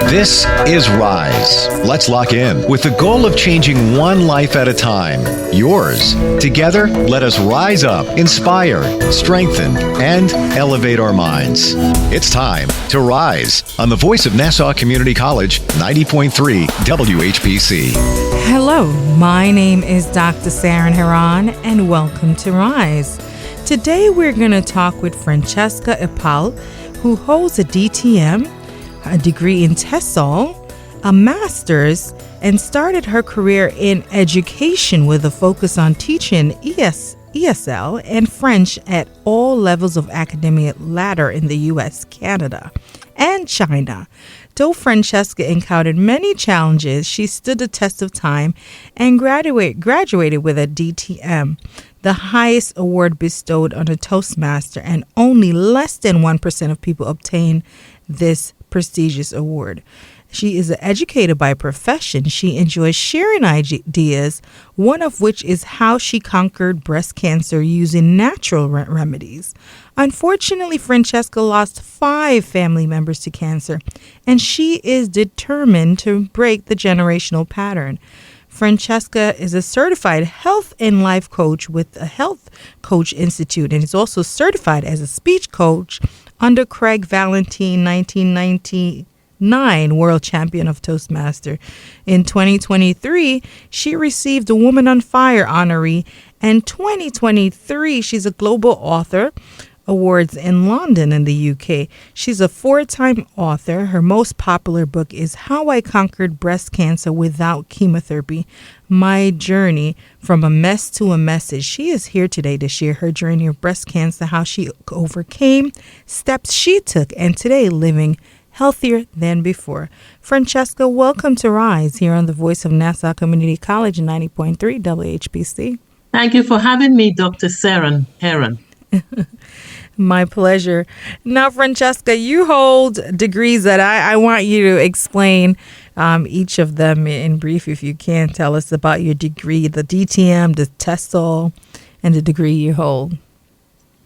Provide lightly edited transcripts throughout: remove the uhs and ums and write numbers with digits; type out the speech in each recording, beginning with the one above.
This is Rise. Let's lock in with the goal of changing one life at a time. Yours. Together, let us rise up, inspire, strengthen, and elevate our minds. It's time to Rise on the voice of Nassau Community College, 90.3 WHPC. Hello, my name is Dr. Saran Heron, and welcome to Rise. Today we're going to talk with Francisca Epale, who holds a DTM, a degree in TESOL, a master's, and started her career in education with a focus on teaching ESL and French at all levels of academic ladder in the U.S., Canada, and China. Though Francisca encountered many challenges, she stood the test of time and graduated with a DTM, the highest award bestowed on a Toastmaster, and only less than 1% of people obtain this prestigious award. She is an educator by profession. She enjoys sharing ideas, one of which is how she conquered breast cancer using natural remedies. Unfortunately, Francisca lost 5 family members to cancer, and she is determined to break the generational pattern. Francesca is a certified health and life coach with the Health Coach Institute and is also certified as a speech coach under Craig Valentine, 1999 world champion of Toastmaster. In 2023, she received the Woman on Fire Honoree, and 2023, she's a global author awards in London in the UK. She's a 4-time author. Her most popular book is How I Conquered Breast Cancer Without Chemotherapy, My Journey from a Mess to a Message. She is here today to share her journey of breast cancer, how she overcame, steps she took, and today living healthier than before. Francesca, welcome to Rise here on the voice of Nassau Community College, 90.3 WHPC. Thank you for having me, Dr. Saran Heron. My pleasure. Now, Francesca, you hold degrees that I want you to explain each of them in brief, if you can. Tell us about your degree, the DTM, the TESOL, and the degree you hold.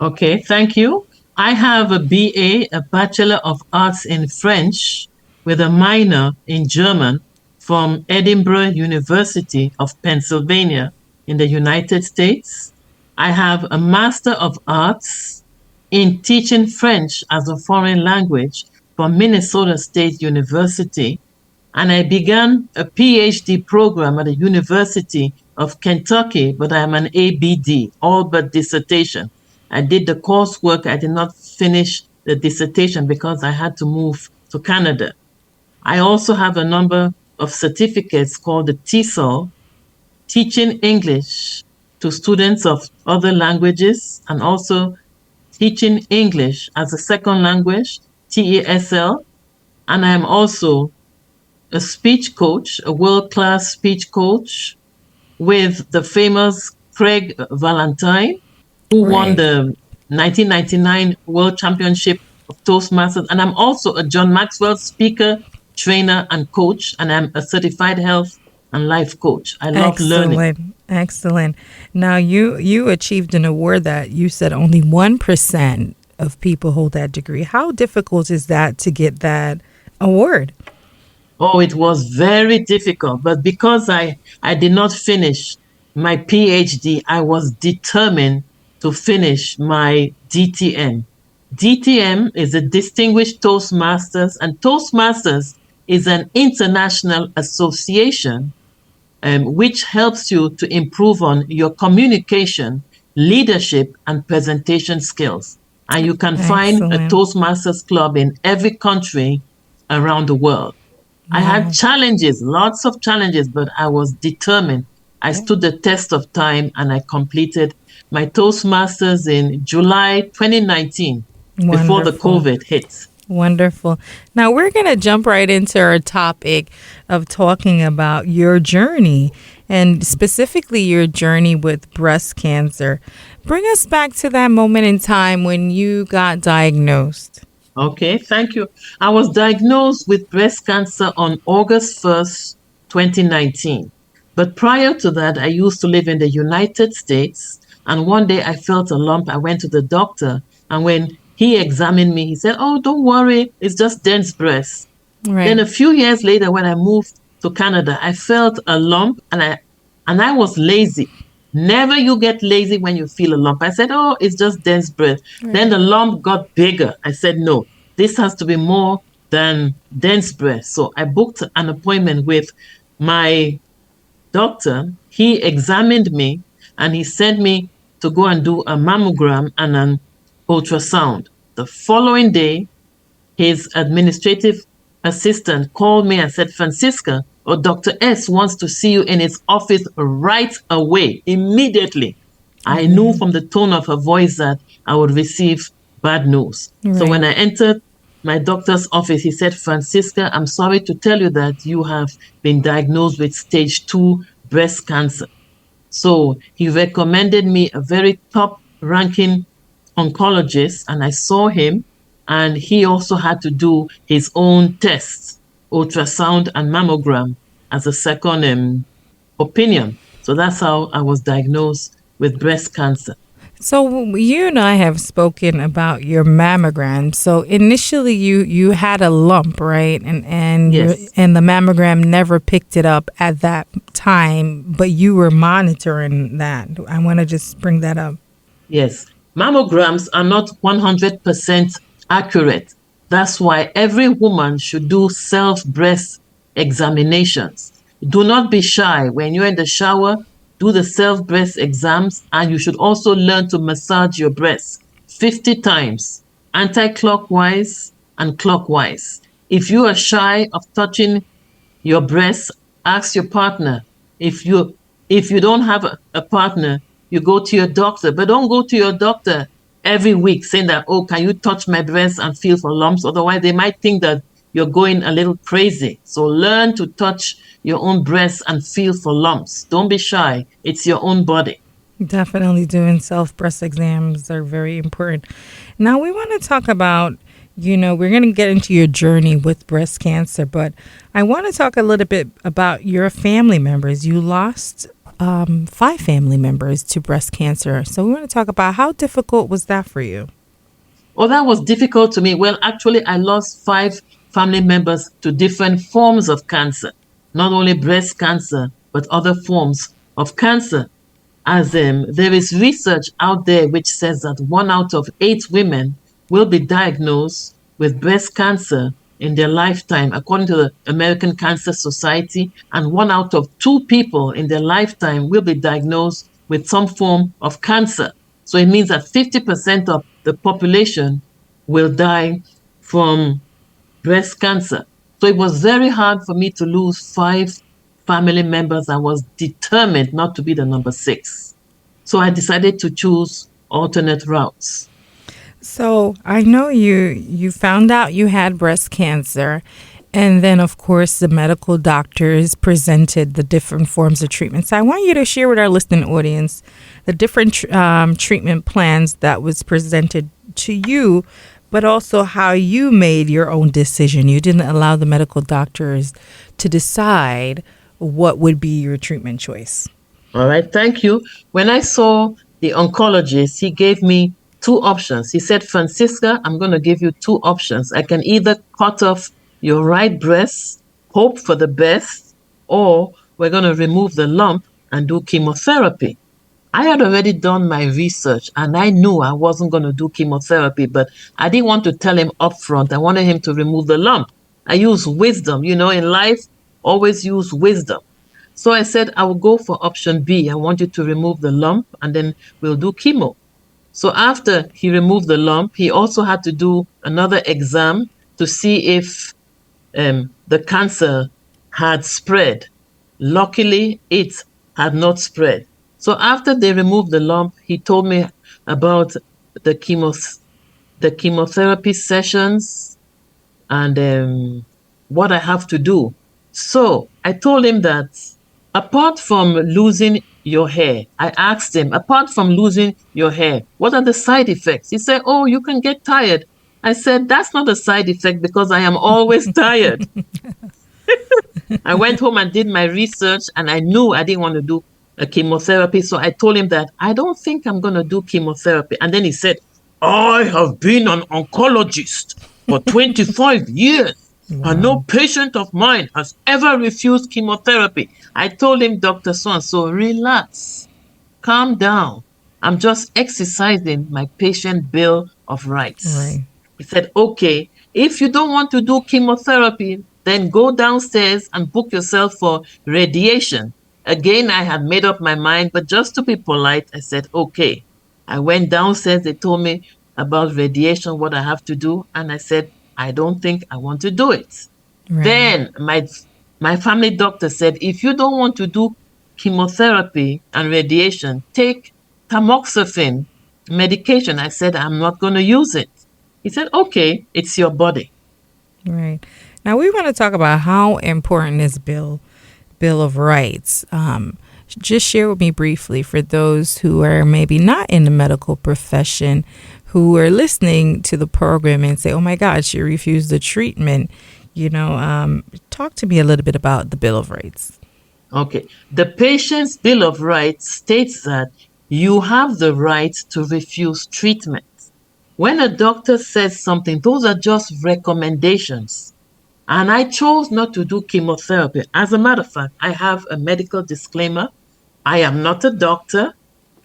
Okay, thank you. I have a BA, a Bachelor of Arts in French, with a minor in German from Edinburgh University of Pennsylvania in the United States. I have a Master of Arts in teaching French as a foreign language from Minnesota State University, and I began a PhD program at the University of Kentucky, but I'm an ABD, all but dissertation. I did the coursework. I did not finish the dissertation because I had to move to Canada. I also have a number of certificates called the TESOL, teaching English to students of other languages, and also teaching English as a second language, TESL. And I'm also a speech coach, a world-class speech coach with the famous Craig Valentine, who won the 1999 World Championship of Toastmasters. And I'm also a John Maxwell speaker, trainer, and coach, and I'm a certified health and life coach. I love learning. Excellent. Now, you achieved an award that you said only 1% of people hold that degree. How difficult is that to get that award? Oh, it was very difficult. But because I did not finish my PhD, I was determined to finish my DTM. DTM is a Distinguished Toastmasters, and Toastmasters is an international association which helps you to improve on your communication, leadership, and presentation skills. And you can find a Toastmasters club in every country around the world. I had challenges, lots of challenges, but I was determined. I stood the test of time, and I completed my Toastmasters in July 2019, before the COVID hit. Wonderful. Now we're going to jump right into our topic of talking about your journey, and specifically your journey with breast cancer. Bring us back to that moment in time when you got diagnosed. Okay, thank you. I was diagnosed with breast cancer on August 1st, 2019. But prior to that, I used to live in the United States, and one day I felt a lump. I went to the doctor, and when he examined me, he said, "Oh, don't worry, it's just dense breast." Right. Then a few years later, when I moved to Canada, I felt a lump and I was lazy. Never you get lazy when you feel a lump. I said, oh, it's just dense breath. Right. Then the lump got bigger. I said, no, this has to be more than dense breath. So I booked an appointment with my doctor. He examined me and he sent me to go and do a mammogram and an ultrasound. The following day, his administrative assistant called me and said, Francisca, or Dr. S wants to see you in his office right away, immediately. I knew from the tone of her voice that I would receive bad news. Right. So when I entered my doctor's office, he said, Francisca, I'm sorry to tell you that you have been diagnosed with stage 2 breast cancer. So he recommended me a very top-ranking oncologist, and I saw him, and he also had to do his own tests, ultrasound and mammogram, as a second opinion. So that's how I was diagnosed with breast cancer. So you and I have spoken about your mammogram. So initially you had a lump, right? And Yes. and the mammogram never picked it up at that time, but you were monitoring that. I want to just bring that up. Yes. Mammograms are not 100% accurate. That's why every woman should do self-breast examinations. Do not be shy. When you're in the shower, do the self-breast exams, and you should also learn to massage your breasts 50 times, anti-clockwise and clockwise. If you are shy of touching your breasts, ask your partner. If you don't have a partner, you go to your doctor, but don't go to your doctor every week saying that, oh, can you touch my breasts and feel for lumps? Otherwise, they might think that you're going a little crazy. So learn to touch your own breasts and feel for lumps. Don't be shy. It's your own body. Definitely doing self-breast exams are very important. Now we want to talk about, we're going to get into your journey with breast cancer, but I want to talk a little bit about your family members. You lost 5 family members to breast cancer. So we want to talk about how difficult was that for you? Oh, that was difficult to me. Well, actually, I lost 5 family members to different forms of cancer, not only breast cancer, but other forms of cancer. As there is research out there which says that 1 out of 8 women will be diagnosed with breast cancer in their lifetime, according to the American Cancer Society, and 1 out of 2 people in their lifetime will be diagnosed with some form of cancer. So it means that 50% of the population will die from breast cancer. So it was very hard for me to lose 5 family members. I was determined not to be the number 6. So I decided to choose alternate routes. So I know you found out you had breast cancer, and then of course the medical doctors presented the different forms of treatment. So I want you to share with our listening audience the different treatment plans that was presented to you, but also how you made your own decision. You didn't allow the medical doctors to decide what would be your treatment choice. All right, thank you. When I saw the oncologist, he gave me 2 options. He said, Francisca, I'm going to give you 2 options. I can either cut off your right breast, hope for the best, or we're going to remove the lump and do chemotherapy. I had already done my research and I knew I wasn't going to do chemotherapy, but I didn't want to tell him upfront. I wanted him to remove the lump. I use wisdom, in life, always use wisdom. So I said, I will go for option B. I want you to remove the lump and then we'll do chemo. So after he removed the lump, he also had to do another exam to see if the cancer had spread. Luckily, it had not spread. So after they removed the lump, he told me about the chemotherapy sessions and what I have to do. So I told him that apart from losing your hair, I asked him, apart from losing your hair, what are the side effects? He said, oh, you can get tired. I said, that's not a side effect because I am always tired. I went home and did my research and I knew I didn't want to do a chemotherapy. So I told him that I don't think I'm going to do chemotherapy. And then he said, I have been an oncologist for 25 years. And no Wow. patient of mine has ever refused chemotherapy. I told him, Dr. So relax, calm down. I'm just exercising my patient bill of rights. Right. He said, okay, if you don't want to do chemotherapy, then go downstairs and book yourself for radiation. Again, I had made up my mind, but just to be polite, I said, okay. I went downstairs. They told me about radiation, what I have to do. And I said, I don't think I want to do it. Right. Then my family doctor said, if you don't want to do chemotherapy and radiation, take tamoxifen medication. I said, I'm not going to use it. He said, okay, it's your body. Right. Now we want to talk about how important is Bill of Rights. Just share with me briefly for those who are maybe not in the medical profession, who are listening to the program and say, "Oh my God, she refused the treatment." Talk to me a little bit about the Bill of Rights. Okay. The patient's Bill of Rights states that you have the right to refuse treatment. When a doctor says something, those are just recommendations. And I chose not to do chemotherapy. As a matter of fact, I have a medical disclaimer. I am not a doctor.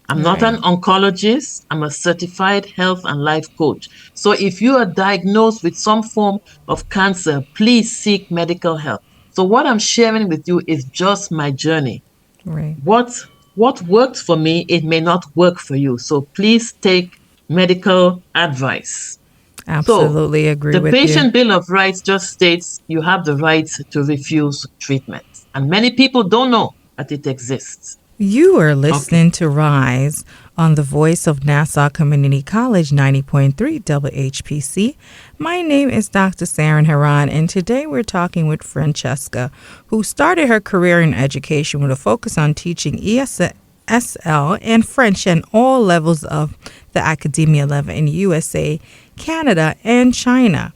I'm not Right. an oncologist. I'm a certified health and life coach. So if you are diagnosed with some form of cancer, please seek medical help. So what I'm sharing with you is just my journey. Right. What worked for me, it may not work for you. So please take medical advice. So Absolutely agree the with you. patient bill of rights just states you have the right to refuse treatment. And many people don't know that it exists. You are Okay. listening to Rise on the voice of Nassau Community College 90.3 WHPC. My name is Dr. Saran Heron, and today we're talking with Francesca, who started her career in education with a focus on teaching ESL and French at all levels of the academia level in USA, Canada, and China.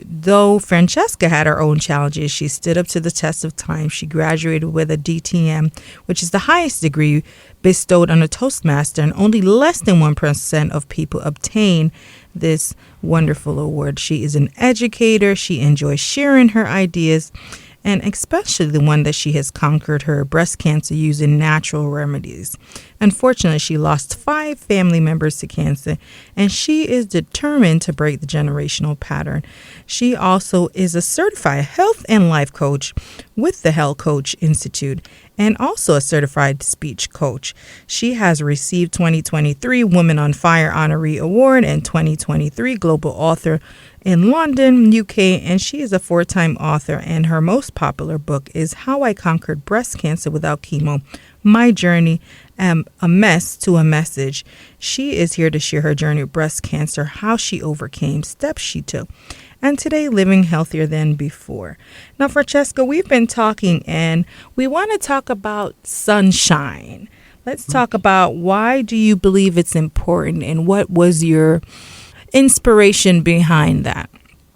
Though Francesca had her own challenges, she stood up to the test of time. She graduated with a DTM, which is the highest degree bestowed on a Toastmaster, and only less than 1% of people obtain this wonderful award. She is an educator. She enjoys sharing her ideas, and especially the one that she has conquered her breast cancer using natural remedies. Unfortunately, she lost 5 family members to cancer, and she is determined to break the generational pattern. She also is a certified health and life coach with the Health Coach Institute and also a certified speech coach. She has received 2023 Women on Fire Honoree Award and 2023 Global Author in London, UK, and she is a 4-time author, and her most popular book is How I Conquered Breast Cancer Without Chemo, My Journey, a Mess to a Message. She is here to share her journey with breast cancer, how she overcame, steps she took, and today living healthier than before. Now, Francesca, we've been talking, and we want to talk about sunshine. Let's talk about why do you believe it's important, and what was your inspiration behind that?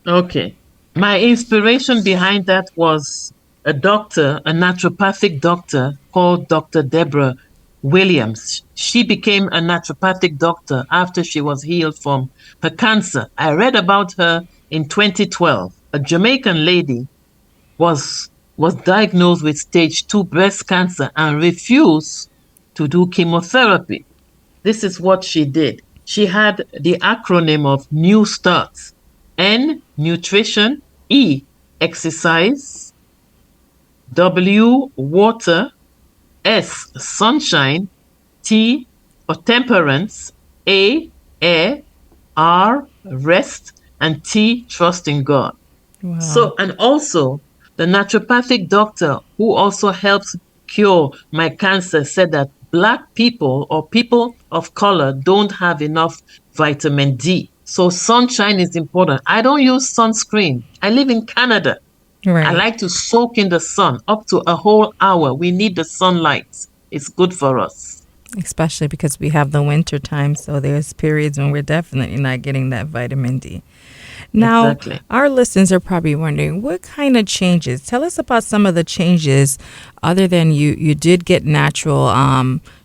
Okay. My inspiration behind that was a doctor, a naturopathic doctor called Dr. Deborah Williams. She became a naturopathic doctor after she was healed from her cancer. I read about her in 2012. A Jamaican lady was diagnosed with stage 2 breast cancer and refused to do chemotherapy. This is what she did. She had the acronym of New Start. N, nutrition, E, exercise, W, water, S, sunshine, T, for temperance, A, air, R, rest, and T, trust in God. Wow. So, and also the naturopathic doctor who also helps cure my cancer said that Black people or people of color don't have enough vitamin D. So sunshine is important. I don't use sunscreen. I live in Canada. I Right. like to soak in the sun up to a whole hour. We need the sunlight. It's good for us. Especially because we have the winter time, so there's periods when we're definitely not getting that vitamin D. Now, Exactly. our listeners are probably wondering, what kind of changes? Tell us about some of the changes other than you did get natural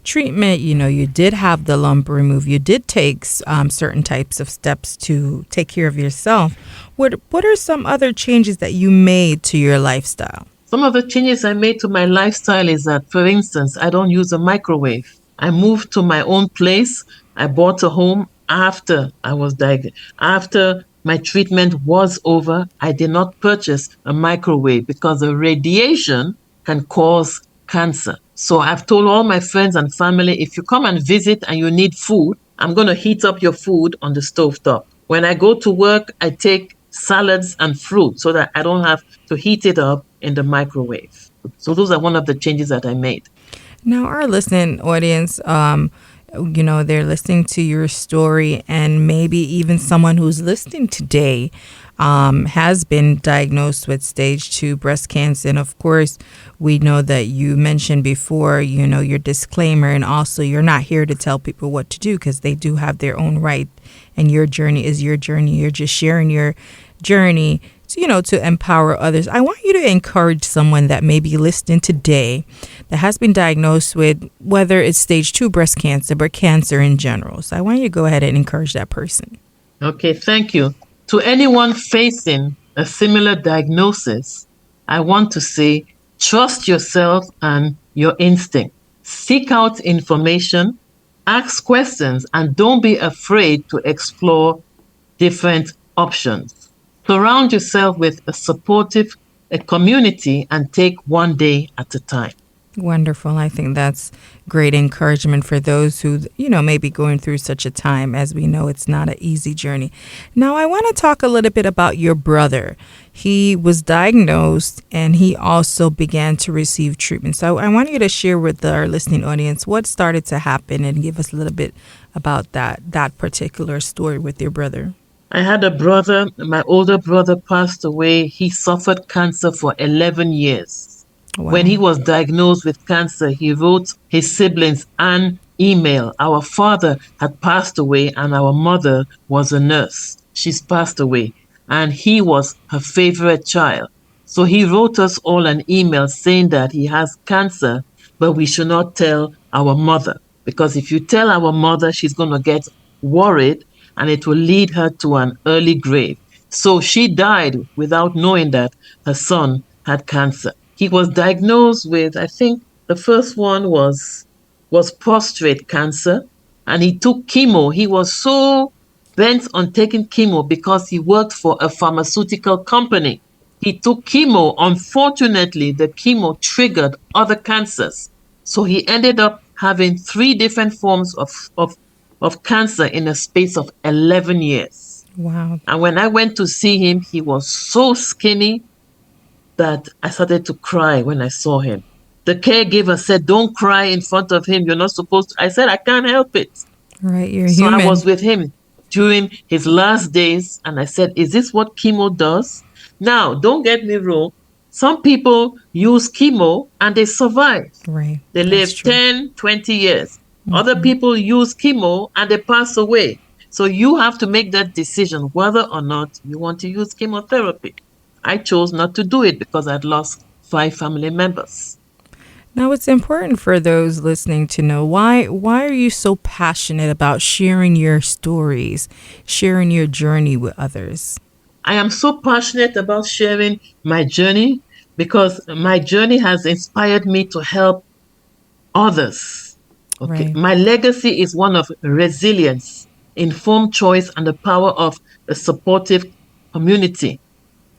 treatment, you did have the lump removed. You did take certain types of steps to take care of yourself. What are some other changes that you made to your lifestyle? Some of the changes I made to my lifestyle is that, for instance, I don't use a microwave. I moved to my own place. I bought a home after I was diagnosed. After my treatment was over, I did not purchase a microwave because the radiation can cause cancer. So I've told all my friends and family, if you come and visit and you need food, I'm going to heat up your food on the stovetop. When I go to work, I take salads and fruit so that I don't have to heat it up in the microwave. So those are one of the changes that I made. Now, our listening audience, they're listening to your story, and maybe even someone who's listening today has been diagnosed with stage 2 breast cancer. And of course, we know that you mentioned before, your disclaimer, and also you're not here to tell people what to do because they do have their own right. And your journey is your journey. You're just sharing your journey to empower others. I want you to encourage someone that may be listening today that has been diagnosed with, whether it's stage 2 breast cancer, but cancer in general. So I want you to go ahead and encourage that person. Okay, thank you. To anyone facing a similar diagnosis, I want to say, trust yourself and your instinct. Seek out information, ask questions, and don't be afraid to explore different options. Surround yourself with a community, and take one day at a time. Wonderful. I think that's great encouragement for those who, may be going through such a time. As we know, it's not an easy journey. Now, I want to talk a little bit about your brother. He was diagnosed and he also began to receive treatment. So I want you to share with our listening audience what started to happen and give us a little bit about that particular story with your brother. I had a brother, my older brother passed away. He suffered cancer for 11 years. Wow. When he was diagnosed with cancer, he wrote his siblings an email. Our father had passed away and our mother was a nurse. She's passed away and he was her favorite child. So he wrote us all an email saying that he has cancer, but we should not tell our mother, because if you tell our mother, she's going to get worried and it will lead her to an early grave. So she died without knowing that her son had cancer. He was diagnosed with, I think the first one was prostate cancer, and he took chemo. He was so bent on taking chemo because he worked for a pharmaceutical company. He took chemo. Unfortunately, the chemo triggered other cancers. So he ended up having 3 different forms of cancer in a space of 11 years. Wow. And when I went to see him, he was so skinny that I started to cry when I saw him. The caregiver said, don't cry in front of him. You're not supposed to. I said, I can't help it. Right, you're so human. I was with him during his last days, and I said, is this what chemo does? Now, don't get me wrong. Some people use chemo and they survive. Right. They live 10, 20 years. Other people use chemo and they pass away. So you have to make that decision whether or not you want to use chemotherapy. I chose not to do it because I'd lost 5 family members. Now, it's important for those listening to know why are you so passionate about sharing your stories, sharing your journey with others? I am so passionate about sharing my journey because my journey has inspired me to help others. Okay. Right. My legacy is one of resilience, informed choice, and the power of a supportive community.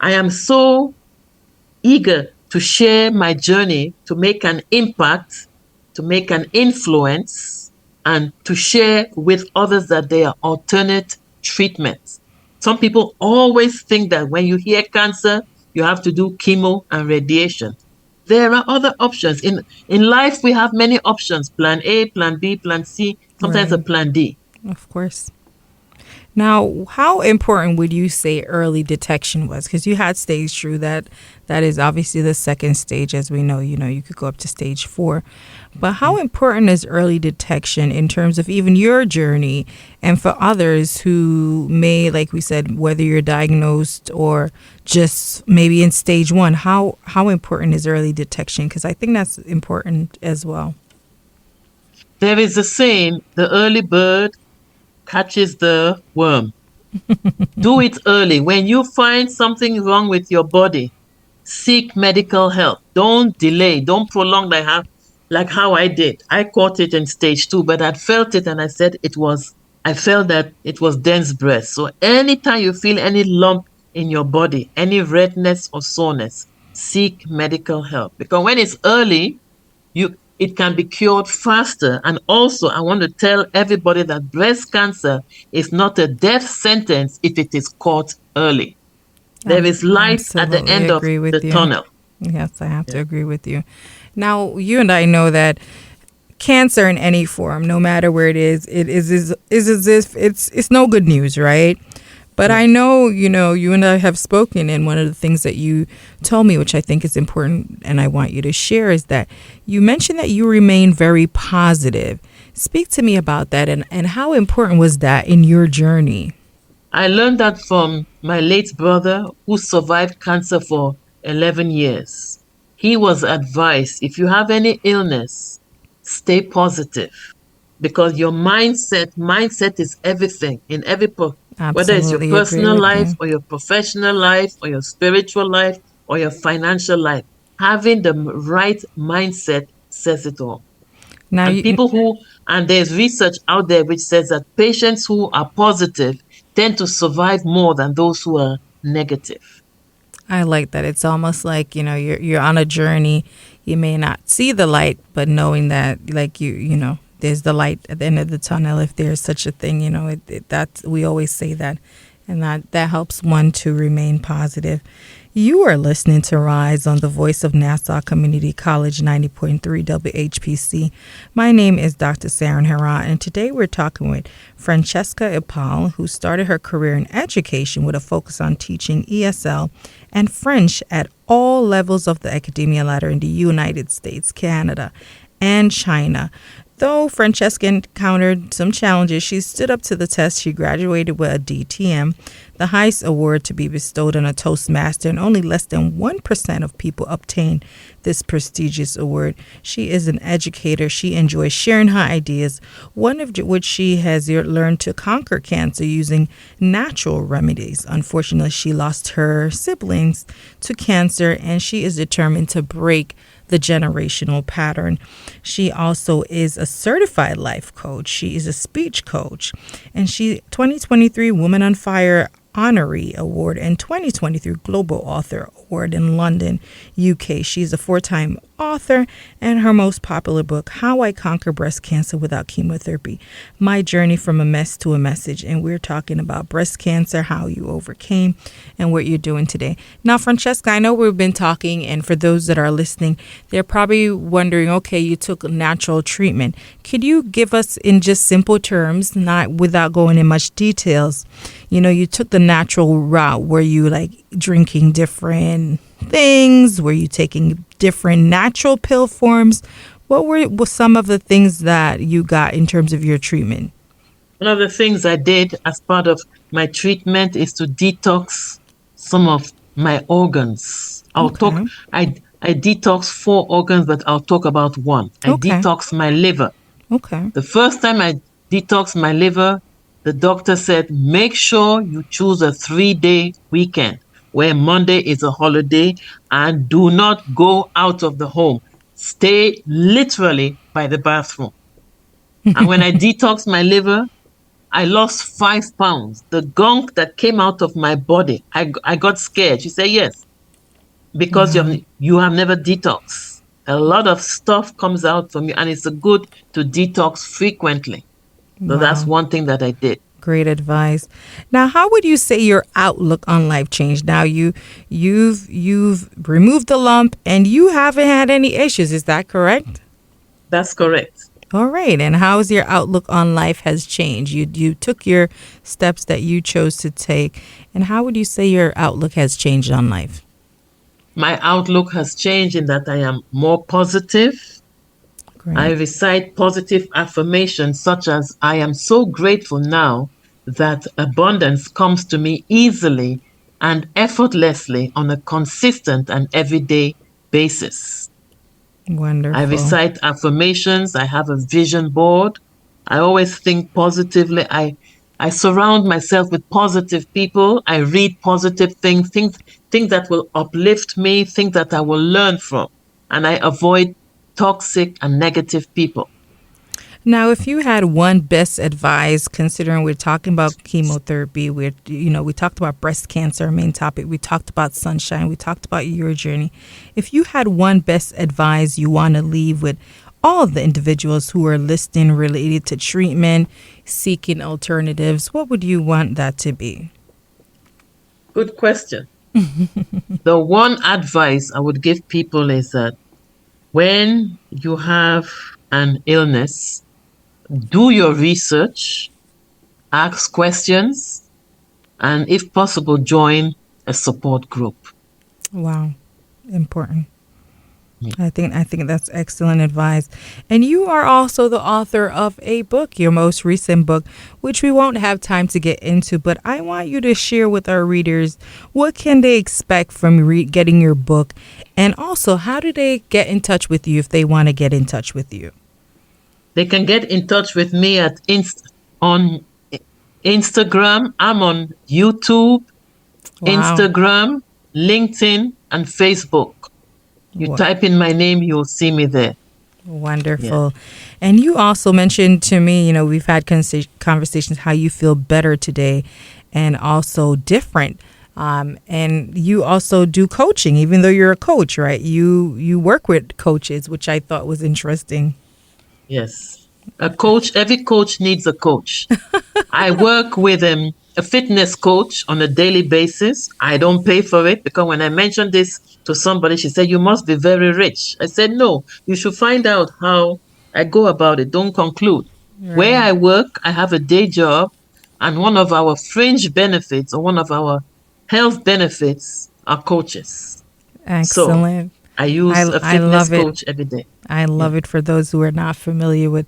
I am so eager to share my journey, to make an impact, to make an influence, and to share with others that there are alternate treatments. Some people always think that when you hear cancer, you have to do chemo and radiation. There are other options. In life, we have many options. Plan A, plan B, plan C, sometimes Right. a plan D. Of course. Now, how important would you say early detection was? Because you had stage 2, that is obviously the second stage. As we know, you could go up to stage 4. But how important is early detection in terms of even your journey and for others who may, like we said, whether you're diagnosed or just maybe in stage 1, how important is early detection? Because I think that's important as well. There is a saying, the early bird catches the worm. Do it early. When you find something wrong with your body, seek medical help. Don't delay. Don't prolong like how I did. I caught it in stage 2, but I felt it and I felt that it was dense breast. So anytime you feel any lump in your body, any redness or soreness, seek medical help. Because when it's early, it can be cured faster. And also, I want to tell everybody that breast cancer is not a death sentence if it is caught early. There is light at the end of the tunnel. Yes, I have to agree with you. Now, you and I know that cancer in any form, no matter where it is as if it's no good news, right? But I know, you and I have spoken, and one of the things that you told me, which I think is important and I want you to share, is that you mentioned that you remain very positive. Speak to me about that, and how important was that in your journey? I learned that from my late brother who survived cancer for 11 years. He was advised, if you have any illness, stay positive, because your mindset is everything in whether it's your personal life or your professional life or your spiritual life or your financial life. Having the right mindset says it all. Now, and there's research out there which says that patients who are positive tend to survive more than those who are negative. I like that. It's almost like, you're on a journey. You may not see the light, but knowing that, like, there's the light at the end of the tunnel, if there's such a thing, we always say that. And that helps one to remain positive. You are listening to Rise on the Voice of Nassau Community College 90.3 WHPC. My name is Dr. Saran Heron, and today we're talking with Francisca Epale, who started her career in education with a focus on teaching ESL and French at all levels of the academia ladder in the United States, Canada, and China. Though Francisca encountered some challenges, she stood up to the test. She graduated with a DTM, the highest award to be bestowed on a Toastmaster, and only less than 1% of people obtain this prestigious award. She is an educator. She enjoys sharing her ideas, one of which she has learned to conquer cancer using natural remedies. Unfortunately, she lost her siblings to cancer, and she is determined to break the generational pattern. She also is a certified life coach. She is a speech coach, and she 2023 Woman on Fire Honoree Award and 2023 Global Author Award in London, UK. She's a 4-time author, and her most popular book, How I Conquer Breast Cancer Without Chemotherapy, My Journey from a Mess to a Message. And we're talking about breast cancer, how you overcame, and what you're doing today. Now, Francisca, I know we've been talking, and for those that are listening, they're probably wondering, okay, you took natural treatment. Could you give us in just simple terms, not without going in much details, you took the natural route. Were you like drinking different things? Were you taking different natural pill forms? What were some of the things that you got in terms of your treatment? One of the things I did as part of my treatment is to detox some of my organs. I detox 4 organs, but I'll talk about one. I detox my liver. Okay. The first time I detoxed my liver, the doctor said, make sure you choose a 3-day weekend where Monday is a holiday, and do not go out of the home. Stay literally by the bathroom. And when I detoxed my liver, I lost 5 pounds. The gunk that came out of my body, I got scared. She said, yes, because you have never detoxed. A lot of stuff comes out from you, and it's good to detox frequently. So that's one thing that I did. Great advice. Now, how would you say your outlook on life changed? Now, you've removed the lump and you haven't had any issues. Is that correct? That's correct. All right. And how has your outlook on life has changed? You took your steps that you chose to take. And how would you say your outlook has changed on life? My outlook has changed in that I am more positive. Great. I recite positive affirmations such as, I am so grateful now that abundance comes to me easily and effortlessly on a consistent and everyday basis. Wonderful. I recite affirmations. I have a vision board. I always think positively. I surround myself with positive people. I read positive things that will uplift me, things that I will learn from. And I avoid toxic and negative people. Now, if you had one best advice, considering we're talking about chemotherapy, we talked about breast cancer, our main topic. We talked about sunshine. We talked about your journey. If you had one best advice you want to leave with all the individuals who are listening related to treatment, seeking alternatives, what would you want that to be? Good question. The one advice I would give people is that when you have an illness, do your research, ask questions, and if possible, join a support group. Wow. Important. I think that's excellent advice. And you are also the author of a book, your most recent book, which we won't have time to get into, but I want you to share with our readers what can they expect from getting your book, and also how do they get in touch with you if they want to get in touch with you? They can get in touch with me on Instagram. I'm on YouTube, Instagram, LinkedIn, and Facebook. You type in my name, you'll see me there. Wonderful. Yeah. And you also mentioned to me, we've had conversations how you feel better today and also different. And you also do coaching, even though you're a coach, right? You work with coaches, which I thought was interesting. Yes. Every coach needs a coach. I work with a fitness coach on a daily basis. I don't pay for it because when I mentioned this to somebody, she said, you must be very rich. I said, no, you should find out how I go about it. Don't conclude. Right. Where I work, I have a day job, and one of our fringe benefits or one of our health benefits are coaches. Excellent. So I use a fitness coach every day. I love it for those who are not familiar with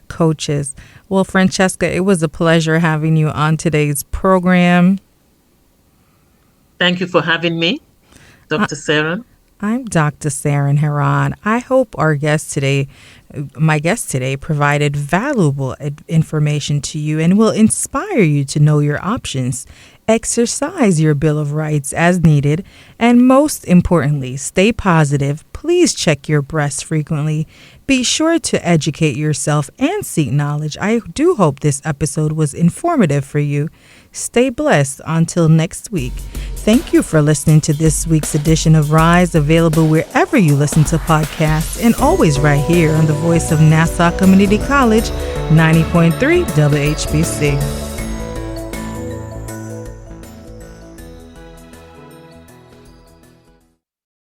coaches. Well, Francisca, it was a pleasure having you on today's program. Thank you for having me, Dr. Saran. I'm Dr. Saran Heron. I hope my guest today provided valuable information to you and will inspire you to know your options, exercise your Bill of Rights as needed, and most importantly, stay positive. Please check your breasts frequently. Be sure to educate yourself and seek knowledge. I do hope this episode was informative for you. Stay blessed until next week. Thank you for listening to this week's edition of Rise, available wherever you listen to podcasts and always right here on the voice of Nassau Community College, 90.3 WHPC.